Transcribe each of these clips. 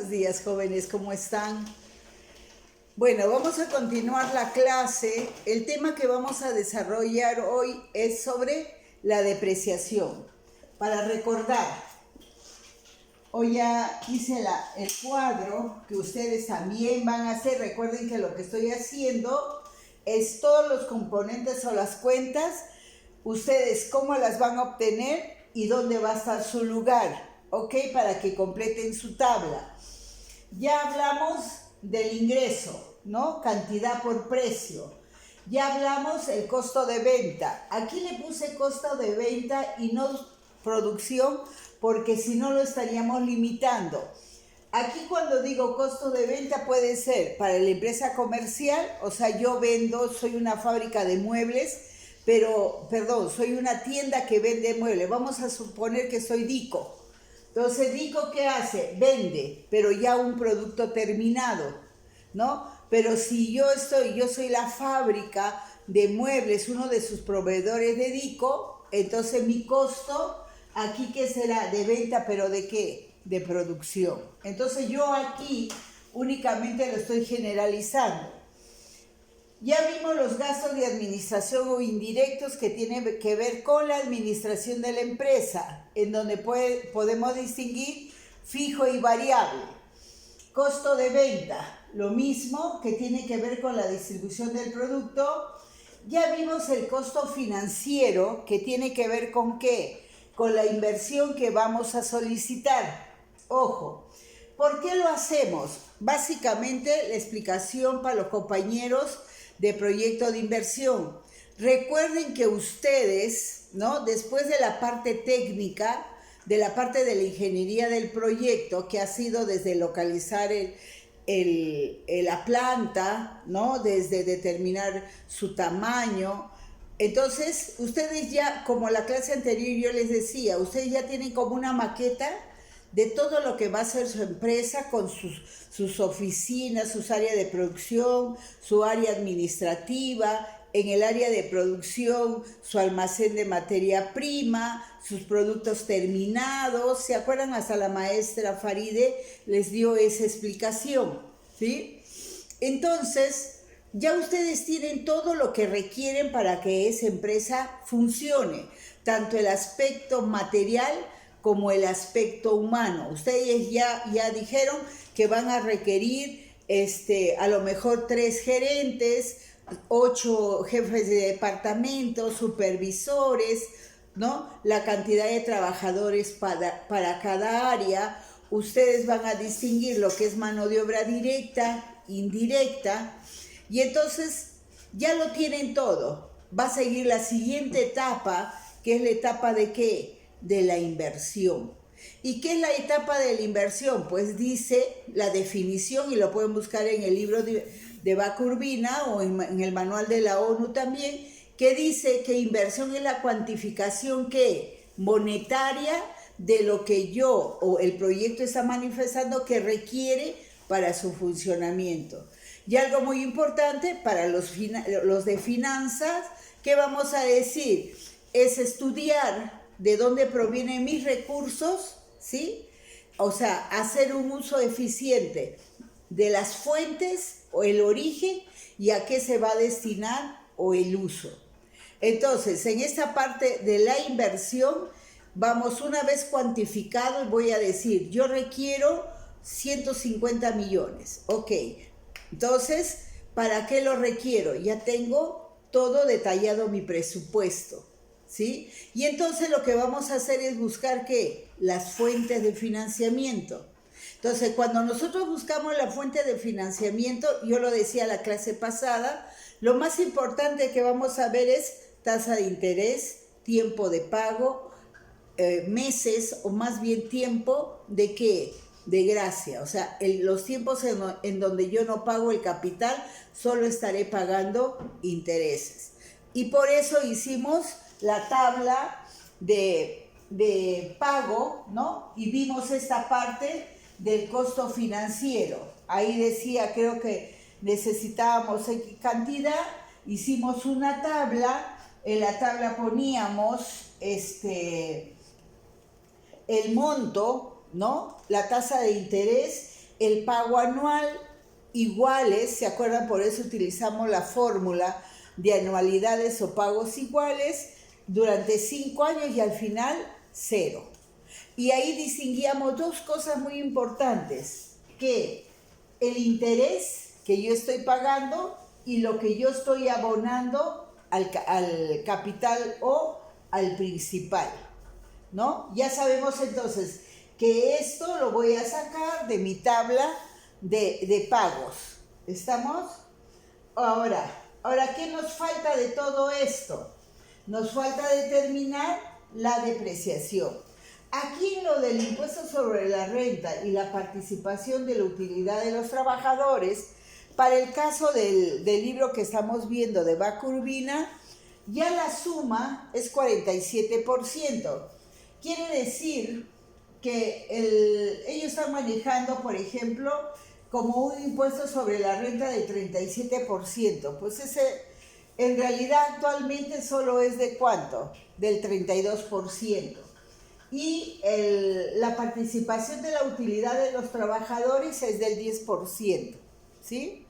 Buenos días, jóvenes, ¿cómo están? Bueno, vamos a continuar la clase. El tema que vamos a desarrollar hoy es sobre la depreciación. Para recordar, hoy ya hice el cuadro que ustedes también van a hacer. Recuerden que lo que estoy haciendo es todos los componentes o las cuentas. Ustedes cómo las van a obtener y dónde va a estar su lugar, ¿ok? Para que completen su tabla. Ya hablamos del ingreso, ¿no? Cantidad por precio. Ya hablamos el costo de venta. Aquí le puse costo de venta y no producción, porque si no lo estaríamos limitando. Aquí cuando digo costo de venta puede ser para la empresa comercial, o sea, yo vendo, soy una fábrica de muebles, soy una tienda que vende muebles. Vamos a suponer que soy Dico. Entonces, Dico, ¿qué hace? Vende, pero ya un producto terminado, ¿no? Pero si yo soy la fábrica de muebles, uno de sus proveedores de Dico, entonces mi costo, aquí, ¿qué será? De venta, pero ¿de qué? De producción. Entonces, yo aquí únicamente lo estoy generalizando. Ya vimos los gastos de administración o indirectos que tienen que ver con la administración de la empresa, en donde podemos distinguir fijo y variable. Costo de venta, lo mismo, que tiene que ver con la distribución del producto. Ya vimos el costo financiero, que tiene que ver con ¿qué? Con la inversión que vamos a solicitar. Ojo, ¿por qué lo hacemos? Básicamente, la explicación para los compañeros de proyecto de inversión. Recuerden que ustedes, ¿no? Después de la parte técnica, de la parte de la ingeniería del proyecto, que ha sido desde localizar la planta, ¿no? Desde determinar su tamaño. Entonces, ustedes ya, como la clase anterior yo les decía, ustedes ya tienen como una maqueta de todo lo que va a ser su empresa con sus oficinas, sus áreas de producción, su área administrativa, en el área de producción, su almacén de materia prima, sus productos terminados. ¿Se acuerdan? Hasta la maestra Faride les dio esa explicación, ¿sí? Entonces, ya ustedes tienen todo lo que requieren para que esa empresa funcione, tanto el aspecto material como el aspecto humano. Ustedes ya dijeron que van a requerir a lo mejor 3 gerentes, 8 jefes de departamento, supervisores, ¿no? La cantidad de trabajadores para cada área. Ustedes van a distinguir lo que es mano de obra directa, indirecta, y entonces ya lo tienen todo. Va a seguir la siguiente etapa, que es la etapa de ¿qué? De la inversión. ¿Y qué es la etapa de la inversión? Pues dice la definición, y lo pueden buscar en el libro de Vaca Urbina o en el manual de la ONU también, que dice que inversión es la cuantificación ¿qué? Monetaria de lo que yo o el proyecto está manifestando que requiere para su funcionamiento. Y algo muy importante para los de finanzas, ¿qué vamos a decir? Es estudiar de dónde provienen mis recursos, ¿sí? O sea, hacer un uso eficiente de las fuentes o el origen y a qué se va a destinar o el uso. Entonces, en esta parte de la inversión, vamos, una vez cuantificado, y voy a decir, yo requiero 150 millones. Ok, entonces, ¿para qué lo requiero? Ya tengo todo detallado mi presupuesto, ¿sí? Y entonces lo que vamos a hacer es buscar ¿qué? Las fuentes de financiamiento. Entonces, cuando nosotros buscamos la fuente de financiamiento, yo lo decía la clase pasada, lo más importante que vamos a ver es tasa de interés, tiempo de pago, meses, o más bien tiempo de ¿qué? De gracia. O sea, los tiempos en donde yo no pago el capital, solo estaré pagando intereses. Y por eso hicimos la tabla de pago, ¿no? Y vimos esta parte del costo financiero. Ahí decía, creo que necesitábamos X cantidad, hicimos una tabla, en la tabla poníamos el monto, ¿no? La tasa de interés el pago anual iguales, ¿se acuerdan? Por eso utilizamos la fórmula de anualidades o pagos iguales durante 5 años y al final 0. Y ahí distinguíamos dos cosas muy importantes, que el interés que yo estoy pagando y lo que yo estoy abonando al capital o al principal, ¿no? Ya sabemos entonces que esto lo voy a sacar de mi tabla de pagos. ¿Estamos? Ahora, ¿qué nos falta de todo esto? Nos falta determinar la depreciación. Aquí en lo del impuesto sobre la renta y la participación de la utilidad de los trabajadores, para el caso del libro que estamos viendo de Vaca Urbina, ya la suma es 47%. Quiere decir que ellos están manejando, por ejemplo, como un impuesto sobre la renta del 37%. Pues ese en realidad actualmente solo es de ¿cuánto? Del 32%. Y la participación de la utilidad de los trabajadores es del 10%. ¿Sí?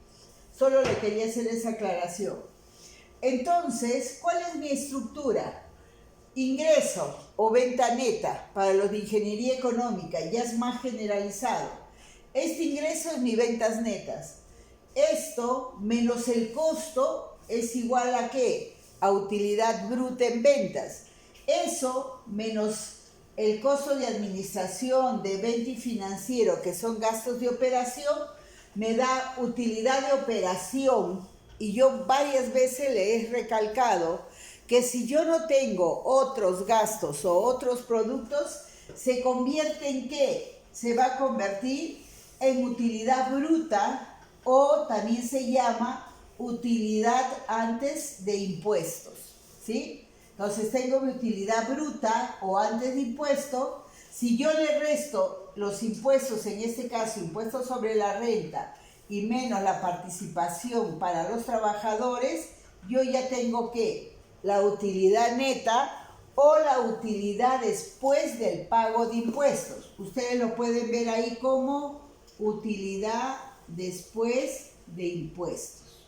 Solo le quería hacer esa aclaración. Entonces, ¿cuál es mi estructura? Ingreso o venta neta para los de ingeniería económica, ya es más generalizado. Este ingreso es mi ventas netas. Esto menos el costo es igual a ¿qué? A utilidad bruta en ventas. Eso menos el costo de administración, de venta y financiero, que son gastos de operación, me da utilidad de operación. Y yo varias veces le he recalcado que si yo no tengo otros gastos o otros productos, se convierte en ¿qué? Se va a convertir en utilidad bruta, o también se llama utilidad antes de impuestos, ¿sí? Entonces tengo mi utilidad bruta o antes de impuesto. Si yo le resto los impuestos, en este caso impuestos sobre la renta y menos la participación para los trabajadores, yo ya tengo ¿qué? La utilidad neta o la utilidad después del pago de impuestos. Ustedes lo pueden ver ahí como utilidad después de impuestos.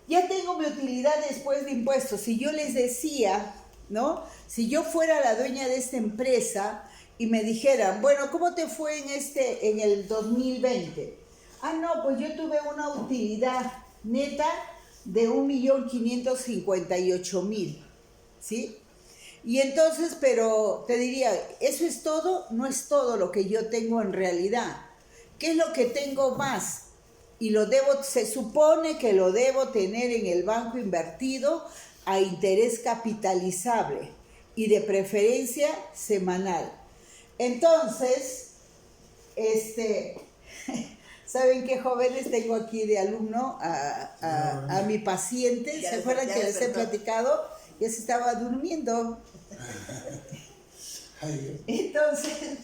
Ya tengo mi utilidad después de impuestos. Si yo les decía, ¿no? Si yo fuera la dueña de esta empresa y me dijeran, bueno, ¿cómo te fue en el 2020? Ah, no, pues yo tuve una utilidad neta de 1.558.000, ¿sí? Y entonces, pero te diría, ¿eso es todo? No es todo lo que yo tengo en realidad. ¿Qué es lo que tengo más? Y se supone que lo debo tener en el banco invertido a interés capitalizable y de preferencia semanal. Entonces, ¿saben qué, jóvenes? Tengo aquí de alumno a mi paciente. ¿Se acuerdan que les he platicado? Ya se estaba durmiendo. Entonces,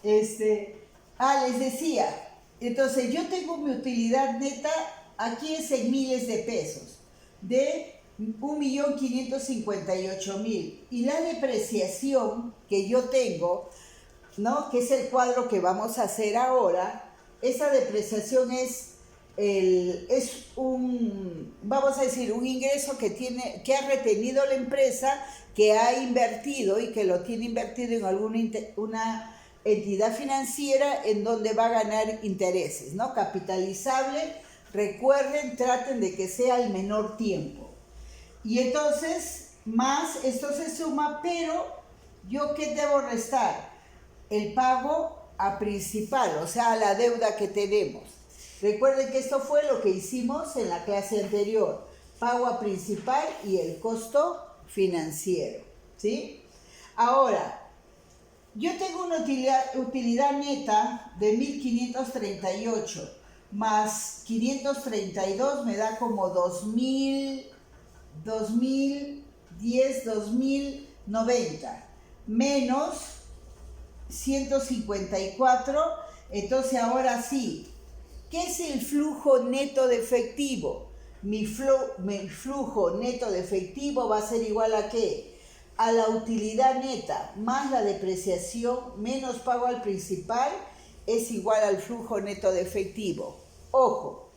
les decía, entonces yo tengo mi utilidad neta, aquí es en miles de pesos, de 1.558.000. Y la depreciación que yo tengo, ¿no? Que es el cuadro que vamos a hacer ahora. Esa depreciación vamos a decir, un ingreso que ha retenido la empresa, que ha invertido y que lo tiene invertido en una entidad financiera en donde va a ganar intereses, ¿no? Capitalizable, recuerden, traten de que sea el menor tiempo. Y entonces, más, esto se suma, pero ¿yo qué debo restar? El pago a principal, o sea, a la deuda que tenemos. Recuerden que esto fue lo que hicimos en la clase anterior, pago a principal y el costo financiero, ¿sí? Ahora, yo tengo una utilidad neta de 1.538 más 532 me da como 2.090 menos 154. Entonces ahora sí, ¿qué es el flujo neto de efectivo? Mi flujo neto de efectivo va a ser igual a ¿qué? A la utilidad neta más la depreciación menos pago al principal es igual al flujo neto de efectivo. Ojo,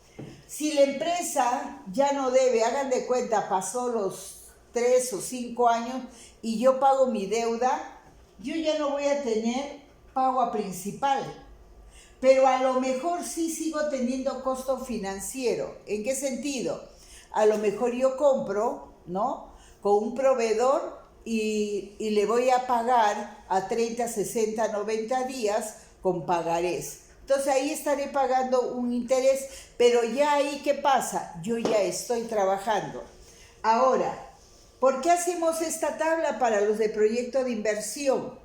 si la empresa ya no debe, hagan de cuenta, pasó los 3 o 5 años y yo pago mi deuda, yo ya no voy a tener pago a principal. Pero a lo mejor sí sigo teniendo costo financiero. ¿En qué sentido? A lo mejor yo compro, ¿no?, con un proveedor y le voy a pagar a 30, 60, 90 días con pagarés. Entonces ahí estaré pagando un interés, pero ya ahí, ¿qué pasa? Yo ya estoy trabajando. Ahora, ¿por qué hacemos esta tabla para los de proyecto de inversión?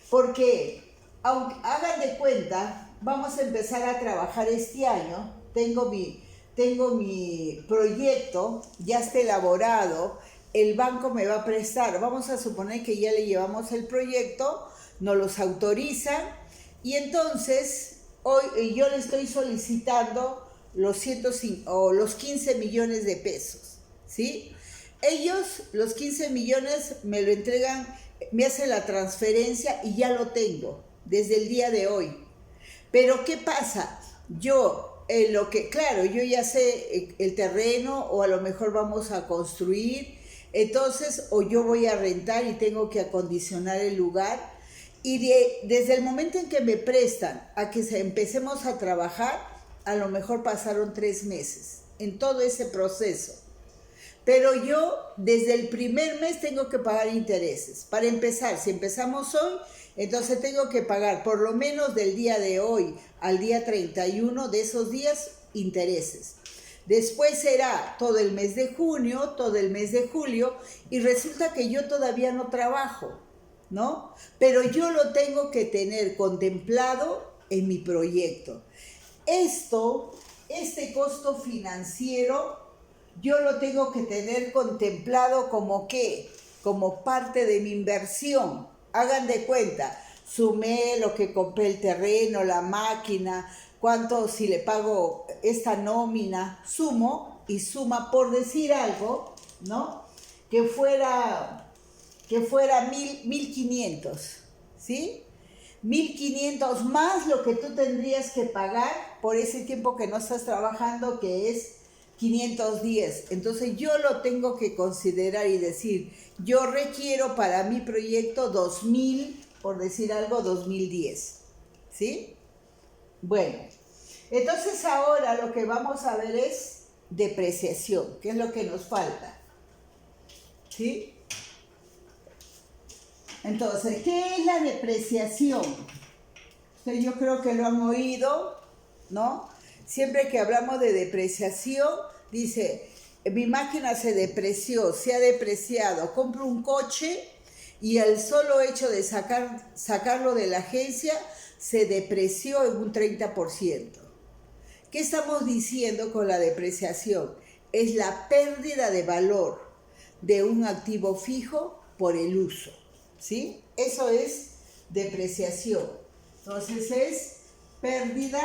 Porque, aunque hagan de cuenta, vamos a empezar a trabajar este año, tengo mi proyecto, ya está elaborado, el banco me va a prestar, vamos a suponer que ya le llevamos el proyecto, nos los autorizan y entonces hoy yo le estoy solicitando los 15 millones de pesos, ¿sí? Ellos, los 15 millones, me lo entregan, me hacen la transferencia y ya lo tengo desde el día de hoy. Pero ¿qué pasa? Yo, claro, yo ya sé el terreno o a lo mejor vamos a construir, entonces, o yo voy a rentar y tengo que acondicionar el lugar. Y desde el momento en que me prestan a que empecemos a trabajar, a lo mejor pasaron 3 meses en todo ese proceso. Pero yo desde el primer mes tengo que pagar intereses. Para empezar, si empezamos hoy, entonces tengo que pagar por lo menos del día de hoy al día 31 de esos días intereses. Después será todo el mes de junio, todo el mes de julio, y resulta que yo todavía no trabajo, ¿no? Pero yo lo tengo que tener contemplado en mi proyecto. Este costo financiero, yo lo tengo que tener contemplado como ¿qué? Como parte de mi inversión. Hagan de cuenta, sumé lo que compré, el terreno, la máquina, cuánto si le pago esta nómina, sumo y suma, por decir algo, ¿no? Que fuera 1,500, ¿sí? 1,500 más lo que tú tendrías que pagar por ese tiempo que no estás trabajando, que es 510. Entonces yo lo tengo que considerar y decir, yo requiero para mi proyecto 2,000, por decir algo, 2,010, ¿sí? Bueno, entonces ahora lo que vamos a ver es depreciación, que es lo que nos falta, ¿sí? Entonces, ¿qué es la depreciación? Yo creo que lo han oído, ¿no? Siempre que hablamos de depreciación, dice, mi máquina se depreció, se ha depreciado, compro un coche y el solo hecho de sacarlo de la agencia se depreció en un 30%. ¿Qué estamos diciendo con la depreciación? Es la pérdida de valor de un activo fijo por el uso, ¿sí? Eso es depreciación. Entonces es pérdida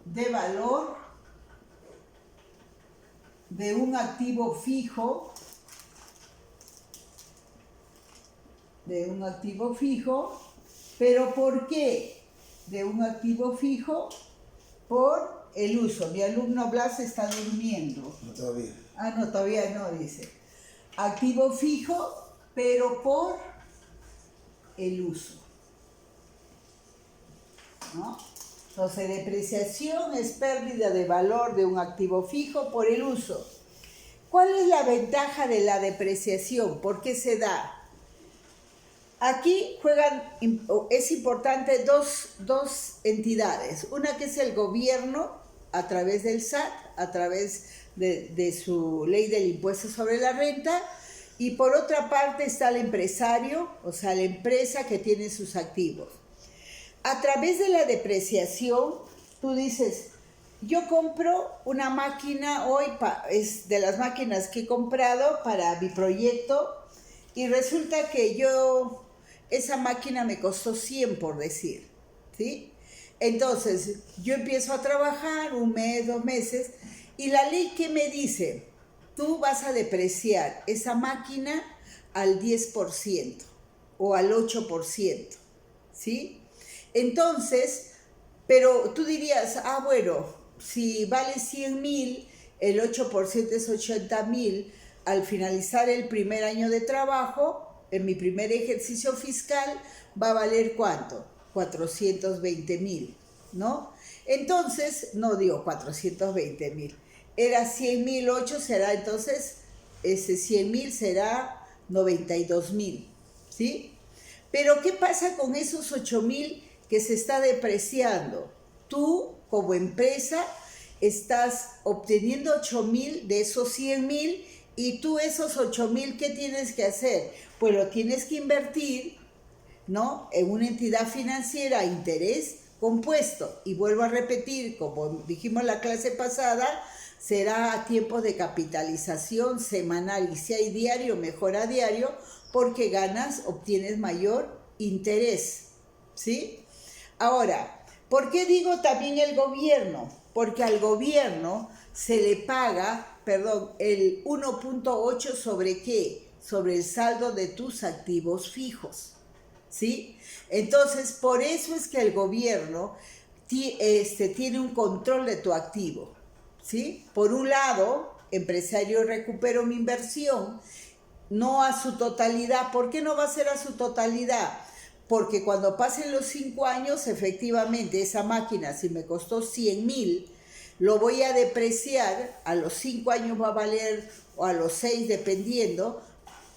de valor de un activo fijo, pero ¿por qué de un activo fijo? Por el uso. Mi alumno Blas está durmiendo. No, todavía. Ah, no, todavía no, dice. Activo fijo, pero por el uso, ¿no? Entonces, depreciación es pérdida de valor de un activo fijo por el uso. ¿Cuál es la ventaja de la depreciación? ¿Por qué se da? Aquí es importante dos entidades. Una que es el gobierno, a través del SAT, a través de su ley del impuesto sobre la renta, y por otra parte está el empresario, o sea, la empresa que tiene sus activos. A través de la depreciación, tú dices, yo compro una máquina hoy, es de las máquinas que he comprado para mi proyecto, y resulta que esa máquina me costó 100, por decir, ¿sí? Entonces, yo empiezo a trabajar 1 mes, 2 meses, y la ley, ¿qué me dice? Tú vas a depreciar esa máquina al 10% o al 8%, ¿sí? Entonces, pero tú dirías, bueno, si vale 100.000, el 8% es 80.000, al finalizar el primer año de trabajo, en mi primer ejercicio fiscal, va a valer ¿cuánto? 420.000, ¿no? Entonces, no digo 420.000, era 100.000, 8 será entonces, ese 100.000 será 92.000, ¿sí? Pero ¿qué pasa con esos 8.000 que se está depreciando? Tú, como empresa, estás obteniendo 8.000 de esos 100.000 y tú esos 8.000, ¿qué tienes que hacer? Pues lo tienes que invertir, ¿no? En una entidad financiera a interés compuesto. Y vuelvo a repetir, como dijimos en la clase pasada, será a tiempos de capitalización semanal y si hay diario, mejor a diario, porque obtienes mayor interés, ¿sí? Ahora, ¿por qué digo también el gobierno? Porque al gobierno se le paga, el 1.8 ¿sobre qué? Sobre el saldo de tus activos fijos, ¿sí? Entonces, por eso es que el gobierno tiene un control de tu activo, ¿sí? Por un lado, empresario, recupero mi inversión, no a su totalidad. ¿Por qué no va a ser a su totalidad? Porque cuando pasen los 5 años, efectivamente, esa máquina, si me costó 100.000, lo voy a depreciar, a los 5 años va a valer, o a los 6, dependiendo,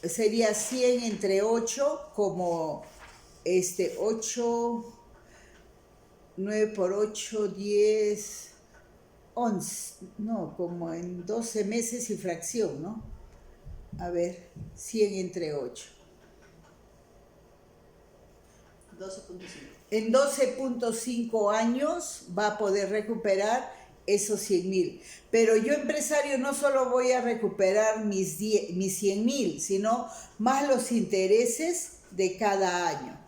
sería 100 entre 8, como 8, 9 por 8, 10, 11, no, como en 12 meses y fracción, ¿no? A ver, 100 entre 8. 12.5. En 12.5 años va a poder recuperar esos 100.000. Pero yo, empresario, no solo voy a recuperar mis 100.000, sino más los intereses de cada año.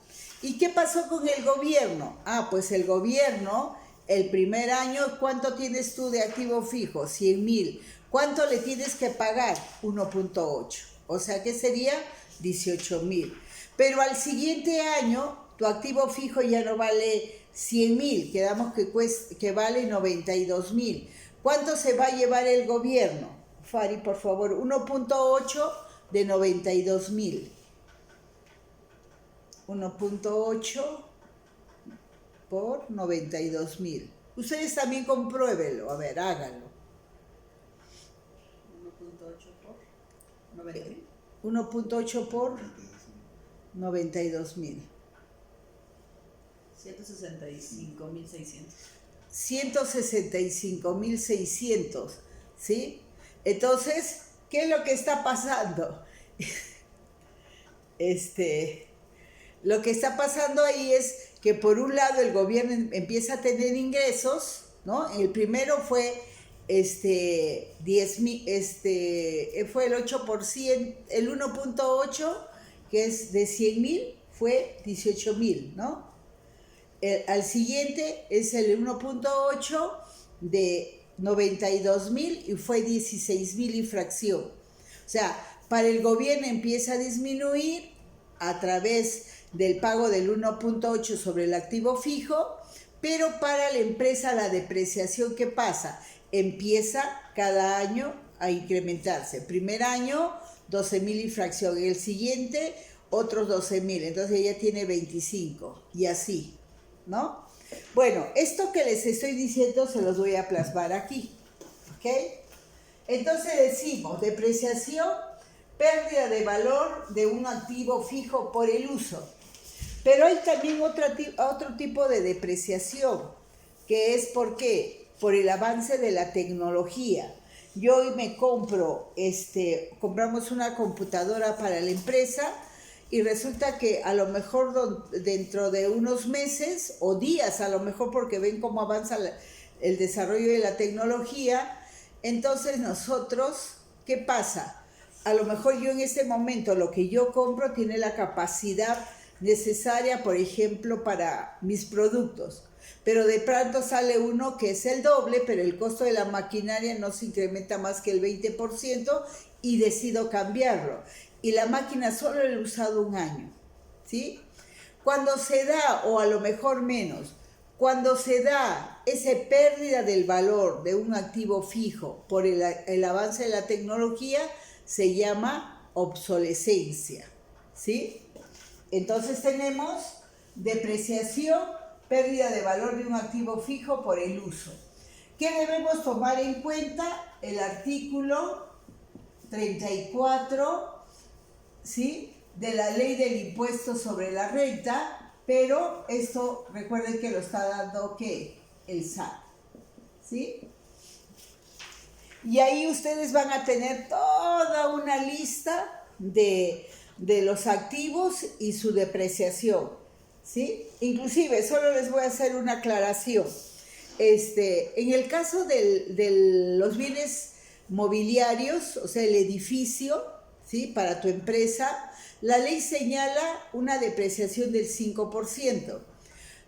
¿Y qué pasó con el gobierno? Pues el gobierno, el primer año, ¿cuánto tienes tú de activo fijo? 100.000. ¿Cuánto le tienes que pagar? 1.8. O sea que sería 18.000. Pero al siguiente año, tu activo fijo ya no vale 100.000, quedamos que vale 92.000. ¿Cuánto se va a llevar el gobierno? Fari, por favor, 1.8 de 92.000. 1.8 por 92.000. Ustedes también compruébenlo, a ver, háganlo. 1.8 por 92.000. 165.600. 165.600, ¿sí? Entonces, ¿qué es lo que está pasando? Lo que está pasando ahí es que por un lado el gobierno empieza a tener ingresos, ¿no? El primero fue 10.000, fue el 8%, el 1.8, que es de 100.000, fue 18.000, ¿no? Al siguiente es el 1.8 de 92.000 y fue 16.000 y fracción. O sea, para el gobierno empieza a disminuir a través del pago del 1.8 sobre el activo fijo, pero para la empresa la depreciación, ¿qué pasa? Empieza cada año a incrementarse. Primer año, 12.000 y fracción. El siguiente, otros 12.000. Entonces ella tiene 25 y así, ¿no? Bueno, esto que les estoy diciendo se los voy a plasmar aquí, ¿ok? Entonces decimos, depreciación, pérdida de valor de un activo fijo por el uso. Pero hay también otro tipo de depreciación, que es ¿por qué? Por el avance de la tecnología. Yo hoy me compramos una computadora para la empresa y resulta que a lo mejor dentro de unos meses o días, a lo mejor porque ven cómo avanza el desarrollo de la tecnología, entonces nosotros, ¿qué pasa? A lo mejor yo en este momento lo que yo compro tiene la capacidad necesaria, por ejemplo, para mis productos, pero de pronto sale uno que es el doble, pero el costo de la maquinaria no se incrementa más que el 20% y decido cambiarlo. Y la máquina solo la he usado un año, ¿sí? Cuando se da, o a lo mejor menos, cuando se da esa pérdida del valor de un activo fijo por el avance de la tecnología, se llama obsolescencia, ¿sí? Entonces tenemos depreciación, pérdida de valor de un activo fijo por el uso. ¿Qué debemos tomar en cuenta? El artículo 34, ¿sí?, de la ley del impuesto sobre la renta, pero esto recuerden que lo está dando ¿qué? El SAT, ¿sí? Y ahí ustedes van a tener toda una lista de los activos y su depreciación, ¿sí? Inclusive, solo les voy a hacer una aclaración. En el caso de los bienes mobiliarios, o sea, el edificio, ¿sí?, para tu empresa, la ley señala una depreciación del 5%.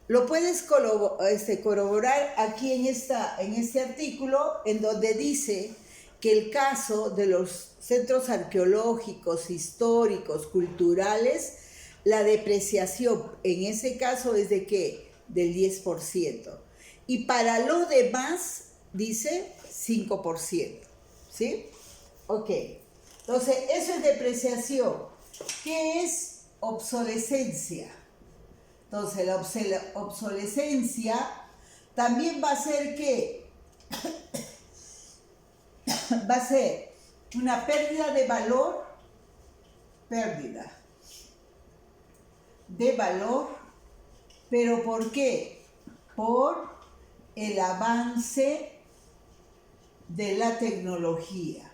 Lo puedes corroborar aquí en este artículo, en donde dice que el caso de los centros arqueológicos, históricos, culturales, la depreciación en ese caso es de ¿qué? Del 10%. Y para lo demás, dice 5%. ¿Sí? Ok. Entonces, eso es depreciación. ¿Qué es obsolescencia? Entonces, la obsolescencia también va a ser que va a ser una pérdida de valor, pero ¿por qué? Por el avance de la tecnología,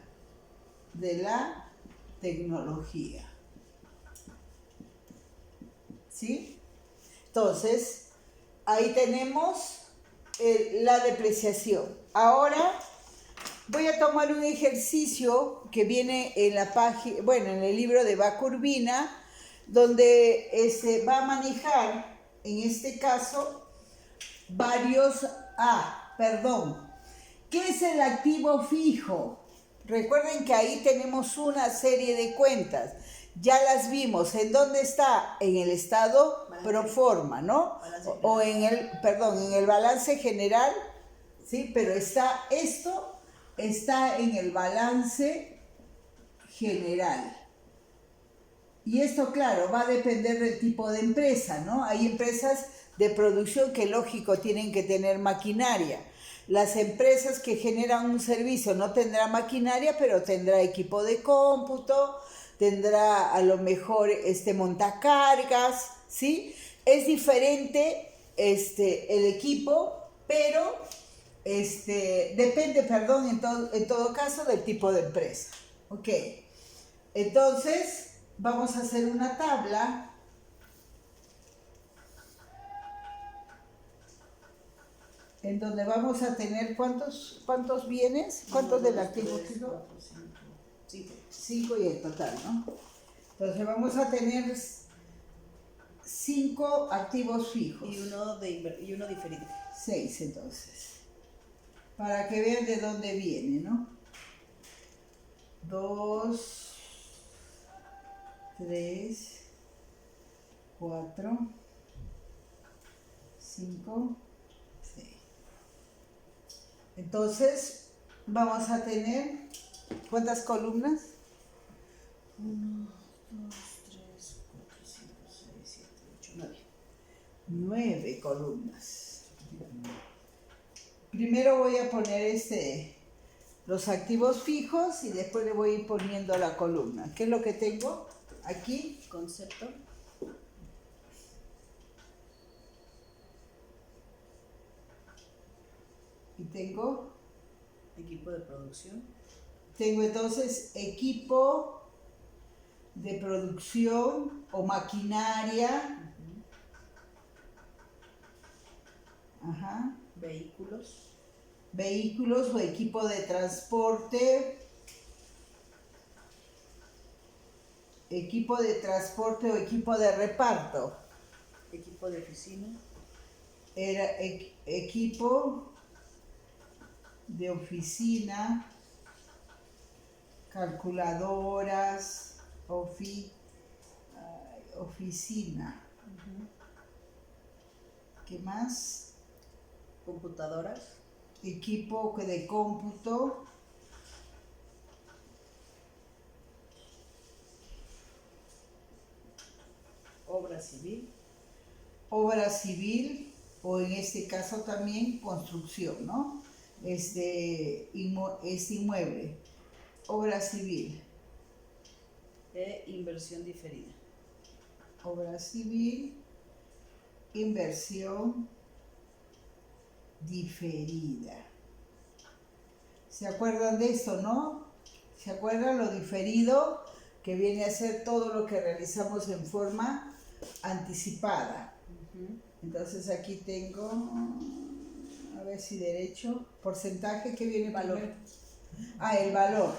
¿sí? Entonces, ahí tenemos la depreciación. Ahora voy a tomar un ejercicio que viene en la página, bueno, en el libro de Bakurbina, donde va a manejar, en este caso, ¿qué es el activo fijo? Recuerden que ahí tenemos una serie de cuentas. Ya las vimos. ¿En dónde está? En el estado pro forma, ¿no? O en el balance general, ¿sí? Pero está en el balance general. Y esto, claro, va a depender del tipo de empresa, ¿no? Hay empresas de producción que, lógico, tienen que tener maquinaria. Las empresas que generan un servicio no tendrá maquinaria, pero tendrá equipo de cómputo, tendrá a lo mejor montacargas, ¿sí? Es diferente el equipo, pero depende, en todo caso, del tipo de empresa. Ok. Entonces, vamos a hacer una tabla. En donde vamos a tener ¿cuántos bienes? ¿Cuántos del activo fijo? 5 y el total, ¿no? Entonces vamos a tener 5 activos fijos. Y uno diferido. 6 entonces. Para que vean de dónde viene, ¿no? 2, 3, 4, 5, 6. Entonces, vamos a tener, ¿cuántas columnas? 1, 2, 3, 4, 5, 6, 7, 8, 9. 9 columnas. Primero voy a poner los activos fijos y después le voy a ir poniendo la columna. ¿Qué es lo que tengo aquí? Concepto. Y tengo Equipo de producción. Tengo entonces equipo de producción o maquinaria. Ajá. Vehículos o equipo de transporte. Equipo de transporte o equipo de reparto. Equipo de oficina. Era equipo de oficina, calculadoras, oficina. ¿Qué más? Computadoras. Equipo de cómputo. Obra civil. Obra civil, o en este caso también construcción, ¿no? Inmueble. Obra civil. E inversión diferida. Obra civil, inversión diferida. ¿Se acuerdan de esto, no? ¿Se acuerdan lo diferido que viene a ser todo lo que realizamos en forma anticipada? Entonces aquí tengo, a ver si derecho, porcentaje que viene Valor. primero. El valor.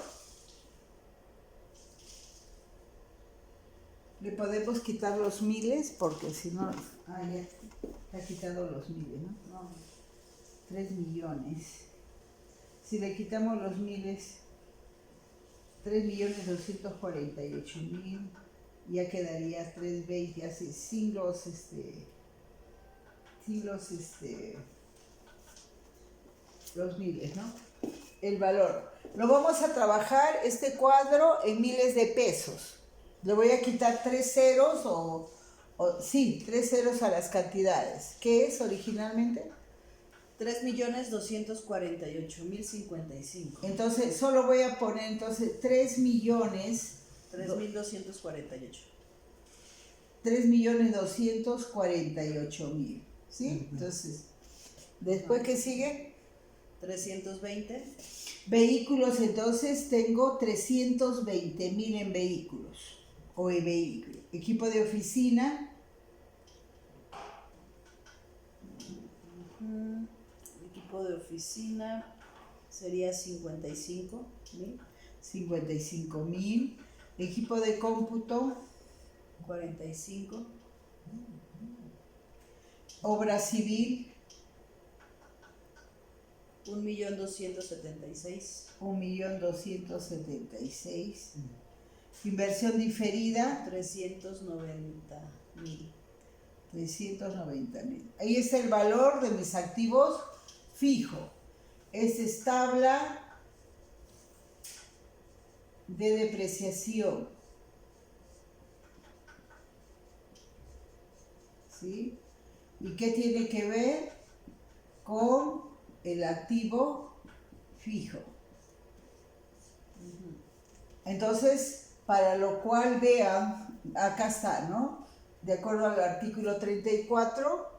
Le podemos quitar los miles porque si no, ya ha quitado los miles, ¿no? No. 3 millones. Si le quitamos los miles, 3.248.000, ya quedaría 320, así, sin los miles, ¿no? El valor. Lo vamos a trabajar este cuadro en miles de pesos. Le voy a quitar 3 ceros sí, 3 ceros a las cantidades. ¿Qué es originalmente? 3.248.055. Entonces, solo voy a poner entonces 3 millones. 3.248. 3.248.000. ¿Sí? Entonces, ¿después qué sigue? 320. Vehículos, entonces tengo 320.000 en vehículos. O en vehículos. Equipo de oficina. Equipo de oficina sería 55.000. 55.000. Equipo de cómputo. 45. Obra civil. 1.276.000. 1.276.000. Inversión diferida. 390.000. 390.000. Ahí está el valor de mis activos fijo. Esta es tabla de depreciación. ¿Sí? ¿Y qué tiene que ver con el activo fijo? Entonces, para lo cual vean, acá está, ¿no? De acuerdo al artículo 34,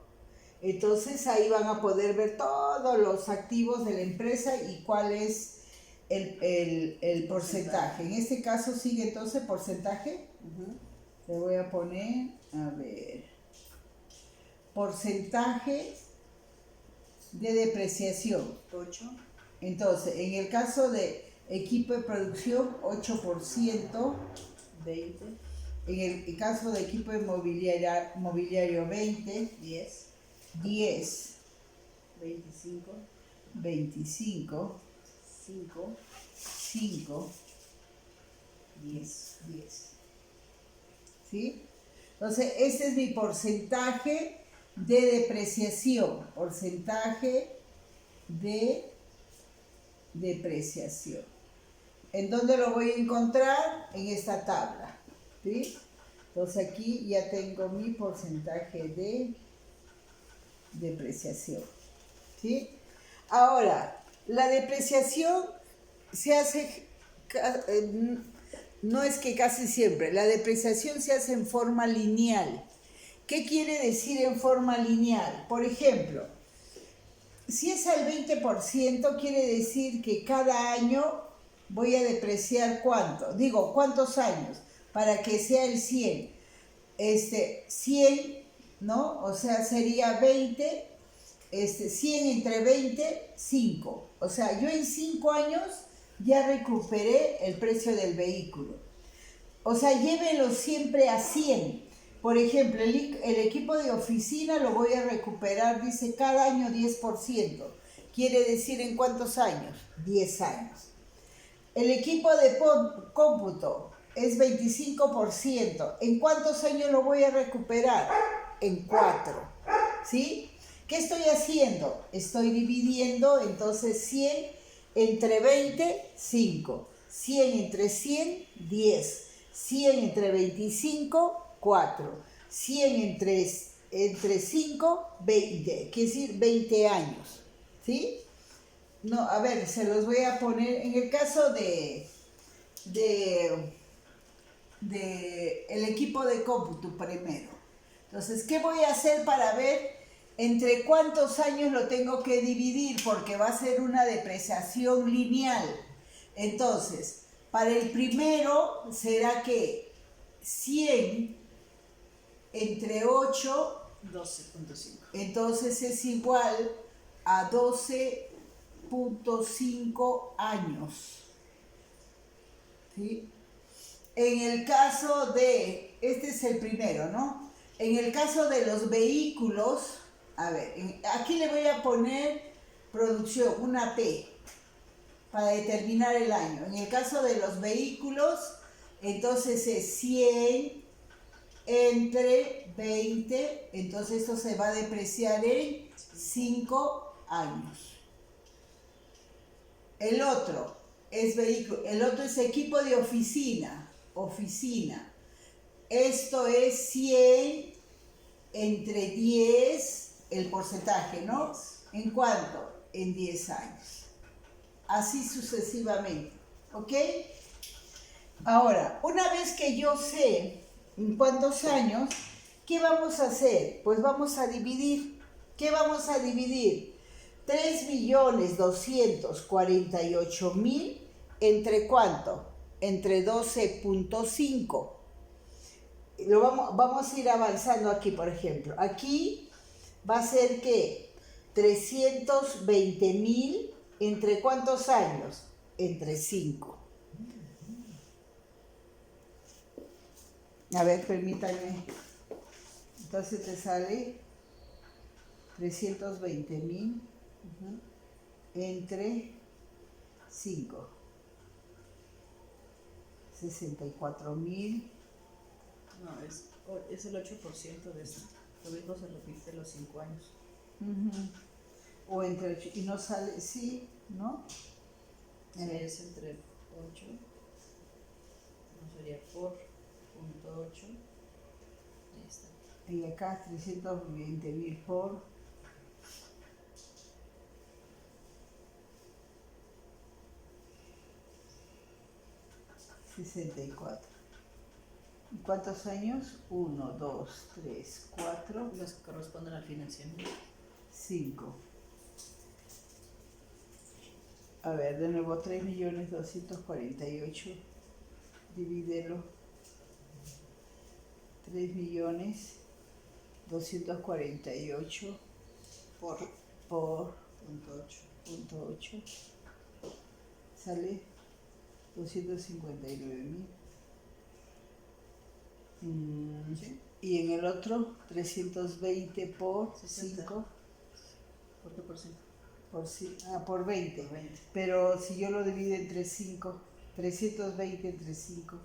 entonces ahí van a poder ver todos los activos de la empresa y cuál es el porcentaje. En este caso sigue entonces porcentaje. Le voy a poner, a ver, porcentaje de depreciación. 8. Entonces, en el caso de equipo de producción, 8%. 20. En el caso de equipo mobiliario 20, 10. 10, 25. 25, 5. 5, 10. 10. ¿Sí? Entonces, ese es mi porcentaje de depreciación. Porcentaje de depreciación. ¿En dónde lo voy a encontrar? En esta tabla. ¿Sí? Entonces aquí ya tengo mi porcentaje de depreciación. ¿Sí? Ahora, la depreciación se hace, no es que casi siempre, la depreciación se hace en forma lineal. ¿Qué quiere decir en forma lineal? Por ejemplo, si es al 20%, quiere decir que cada año voy a depreciar ¿cuánto? Digo, ¿cuántos años? Para que sea el 100. 100, ¿no? O sea, sería 20, 100 entre 20, 5. O sea, yo en 5 años ya recuperé el precio del vehículo. O sea, llévenlo siempre a 100. Por ejemplo, el equipo de oficina lo voy a recuperar, dice, cada año 10%. Quiere decir, ¿en cuántos años? 10 años. El equipo de cómputo, es 25%. ¿En cuántos años lo voy a recuperar? En 4. ¿Sí? ¿Qué estoy haciendo? Estoy dividiendo, entonces 100 entre 20, 5. 100 entre 100, 10. 100 entre 25, 4. 100 entre 5, 20. Quiere decir 20 años. ¿Sí? No, a ver, se los voy a poner en el caso de el equipo de cómputo primero. Entonces, ¿qué voy a hacer para ver entre cuántos años lo tengo que dividir? Porque va a ser una depreciación lineal. Entonces, para el primero será que 100 entre 8, 12.5. entonces es igual a 12.5 años. ¿Sí? En el caso de, este es el primero, ¿no? En el caso de los vehículos, a ver, aquí le voy a poner producción, una P, para determinar el año. En el caso de los vehículos, entonces es 100 entre 20, entonces esto se va a depreciar en 5 años. El otro es vehículo, el otro es equipo de oficina. Esto es 100 entre 10, el porcentaje, ¿no? ¿En cuánto? En 10 años. Así sucesivamente, ¿ok? Ahora, una vez que yo sé en cuántos años, ¿qué vamos a hacer? Pues vamos a dividir. ¿Qué vamos a dividir? 3.248.000 ¿entre cuánto? Entre 12.5. Vamos a ir avanzando aquí, por ejemplo. Aquí va a ser que 320.000 ¿entre cuántos años? Entre 5. A ver, permítanme. Entonces te sale 320.000 entre 5. 64.000. No, es el 8% de esto. Lo mismo se repite los 5 años. O entre 8. Y no sale, sí, ¿no? Si es entre 8, no sería por punto 8. Ahí está. Y acá 320.000 por 64. ¿Y cuántos años? 1, 2, 3, 4, Los que corresponden al financiamiento. 5. A ver, de nuevo 3.248.000. Divídelo. 3.248.000 por punto 8. Sale 259.000. ¿Sí? Y en el otro 320 por 60. 5 ¿Por qué por 5? por 20. Por 20. Pero si yo lo divido entre 5, 320 entre 5,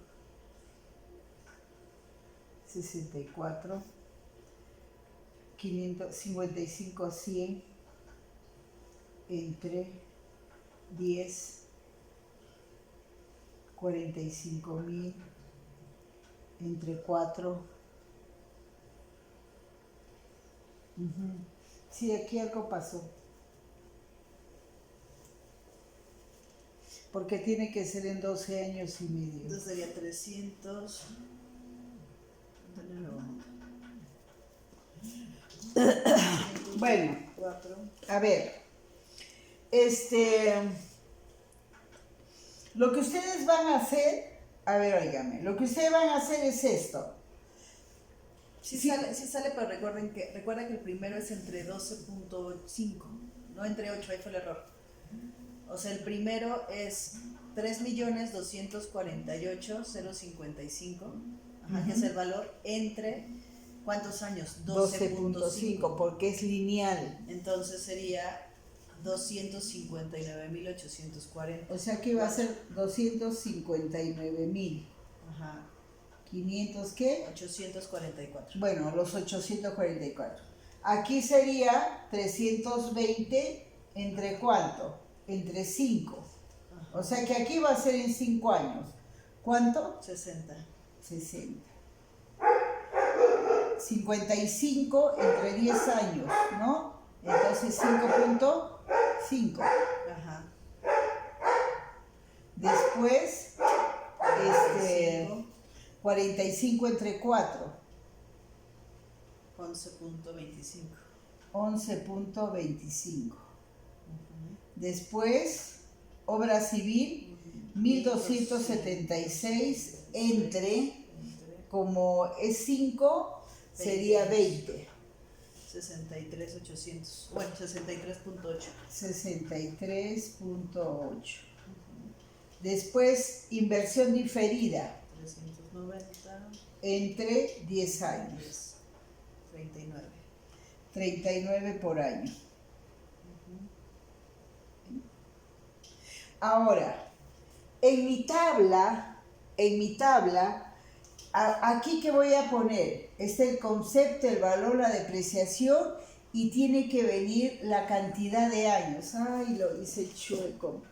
64, 555, 100 entre 10, 45.000 entre 4. Sí, aquí algo pasó. Porque tiene que ser en 12 años y medio. Entonces sería 300. Bueno, 4. a ver, lo que ustedes van a hacer, a ver, óigame, lo que ustedes van a hacer es esto. Sí sale, pero recuerden que el primero es entre 12.5, no entre 8, ahí fue el error. O sea, el primero es 3.248.055, que es el valor entre, ¿cuántos años? 12.5, porque es lineal. Entonces sería 259.840. O sea que va a ser 259.000. Ajá. 500, ¿qué? 844. Bueno, los 844. Aquí sería 320 entre ¿cuánto? Entre 5. Ajá. O sea que aquí va a ser en 5 años. ¿Cuánto? 60. 60. 55 entre 10 años, ¿no? Entonces 5.5. Ajá. Después, 45 entre 4. 11.25. 11.25. Después, obra civil, 1276 entre, como es 5, sería 20. 63.800. Bueno, 63.8. 63.8. Después, inversión diferida, 390. entre 10 años. 10. 39. 39 por año. Ahora, en mi tabla, aquí que voy a poner, está el concepto, el valor, la depreciación y tiene que venir la cantidad de años. Ay, lo hice chueco.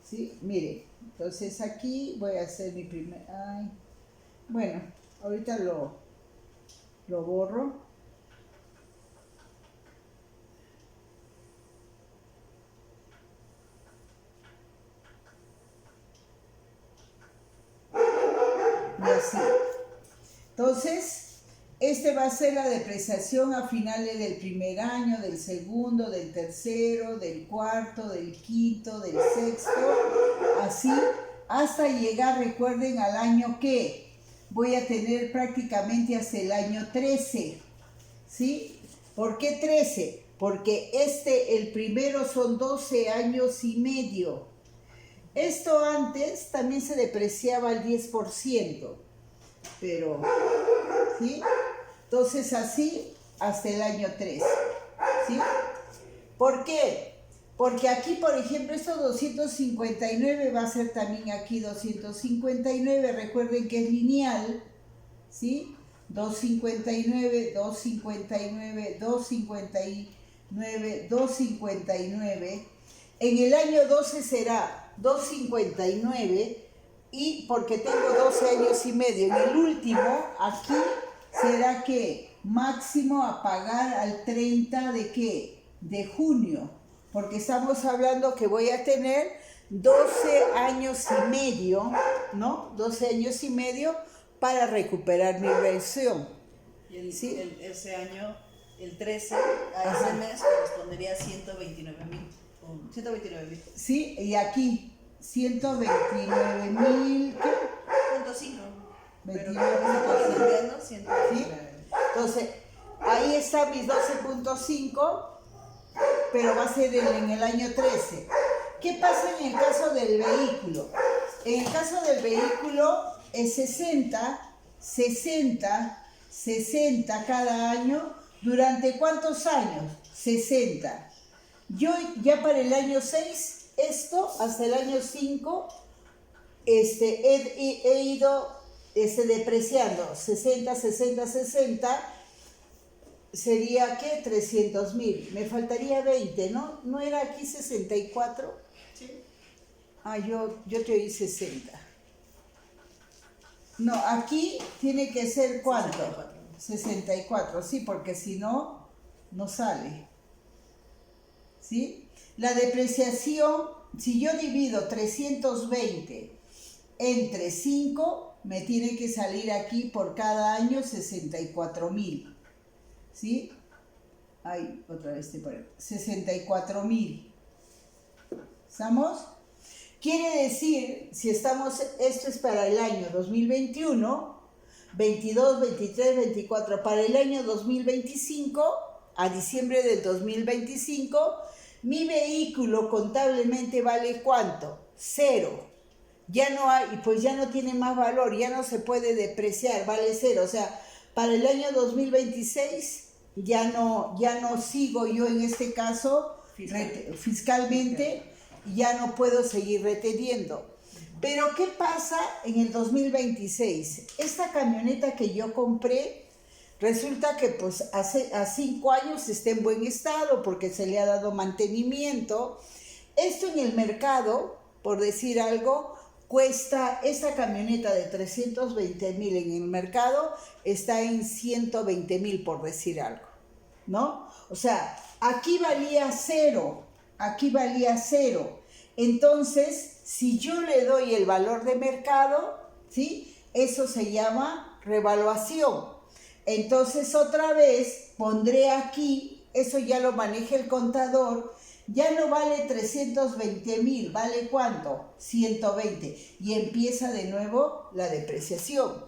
¿Sí? Mire, entonces aquí voy a hacer mi primer... Ay, bueno, ahorita lo borro. Y así. Entonces, este va a ser la depreciación a finales del primer año, del segundo, del tercero, del cuarto, del quinto, del sexto, así hasta llegar, recuerden, al año que voy a tener prácticamente hasta el año 13, ¿sí? ¿Por qué 13? Porque el primero son 12 años y medio. Esto antes también se depreciaba al 10%, pero, ¿sí? Entonces así hasta el año 3, ¿sí? ¿Por qué? Porque aquí, por ejemplo, estos 259 va a ser también aquí 259, recuerden que es lineal, ¿sí? 259, 259, 259, 259. En el año 12 será 259 y porque tengo 12 años y medio. En el último, aquí será que máximo a pagar al 30 de ¿qué? De junio, porque estamos hablando que voy a tener 12 años y medio, ¿no? 12 años y medio para recuperar mi inversión. Y ¿sí? ese año, el 13, a ese mes correspondería a 129,000. 129,000. Sí, y aquí 129,000. .5. Pero 29,000. estamos redondeando 129,000. ¿Sí? Entonces, ahí está mis 12.5, pero va a ser en el año 13. ¿Qué pasa en el caso del vehículo? En el caso del vehículo es 60, 60, 60 cada año. ¿Durante cuántos años? 60. Yo ya para el año 6, esto hasta el año 5, he ido depreciando 60, 60, 60, sería ¿qué? 300,000. Me faltaría 20, ¿no? ¿No era aquí 64? Sí. Ah, yo te oí 60. No, aquí tiene que ser ¿cuánto? 64, sí, porque si no, no sale. ¿Sí? La depreciación, si yo divido 320 entre 5, me tiene que salir aquí por cada año 64,000. ¿Sí? Ay, otra vez te pongo. 64,000. ¿Estamos? Quiere decir, si estamos, esto es para el año 2021, 22, 23, 24, para el año 2025, a diciembre del 2025, mi vehículo contablemente vale ¿cuánto? 0. Ya no hay, pues ya no tiene más valor, ya no se puede depreciar, vale 0. O sea, para el año 2026 ya no sigo yo en este caso fiscalmente, ya no puedo seguir reteniendo. Pero ¿qué pasa en el 2026? Esta camioneta que yo compré, resulta que pues a 5 años está en buen estado porque se le ha dado mantenimiento. Esto en el mercado, por decir algo, cuesta, esta camioneta de 320,000 en el mercado está en 120,000, por decir algo, ¿no? O sea, aquí valía cero. Entonces, si yo le doy el valor de mercado, ¿sí? Eso se llama revaluación. Entonces, otra vez pondré aquí, eso ya lo maneja el contador, ya no vale 320,000, ¿vale cuánto? 120. Y empieza de nuevo la depreciación.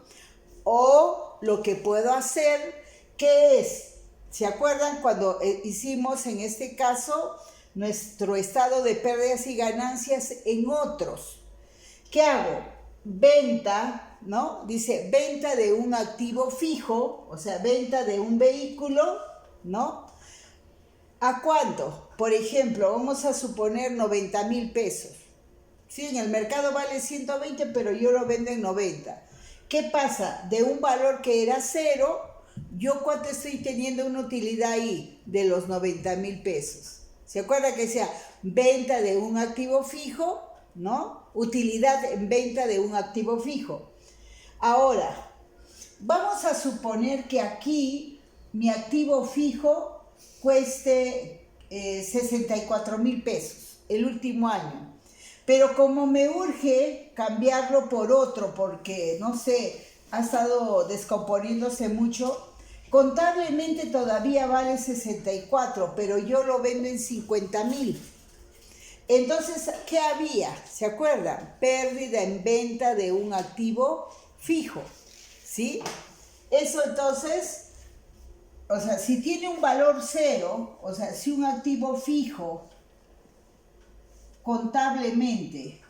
O lo que puedo hacer, ¿qué es? ¿Se acuerdan cuando hicimos en este caso nuestro estado de pérdidas y ganancias en otros? ¿Qué hago? Venta, ¿no? Dice venta de un activo fijo, o sea, venta de un vehículo, ¿no? ¿A cuánto? Por ejemplo, vamos a suponer 90,000 pesos. Sí, en el mercado vale 120, pero yo lo vendo en 90. ¿Qué pasa? De un valor que era cero, ¿yo cuánto estoy teniendo una utilidad ahí de los 90,000 pesos? ¿Se acuerda que sea venta de un activo fijo, ¿no? Utilidad en venta de un activo fijo. Ahora, vamos a suponer que aquí mi activo fijo cueste 64,000 pesos el último año. Pero como me urge cambiarlo por otro, porque, no sé, ha estado descomponiéndose mucho, contablemente todavía vale 64, pero yo lo vendo en 50,000. Entonces, ¿qué había? ¿Se acuerdan? Pérdida en venta de un activo fijo, ¿sí? Eso entonces, o sea, si tiene un valor cero, o sea, si un activo fijo contablemente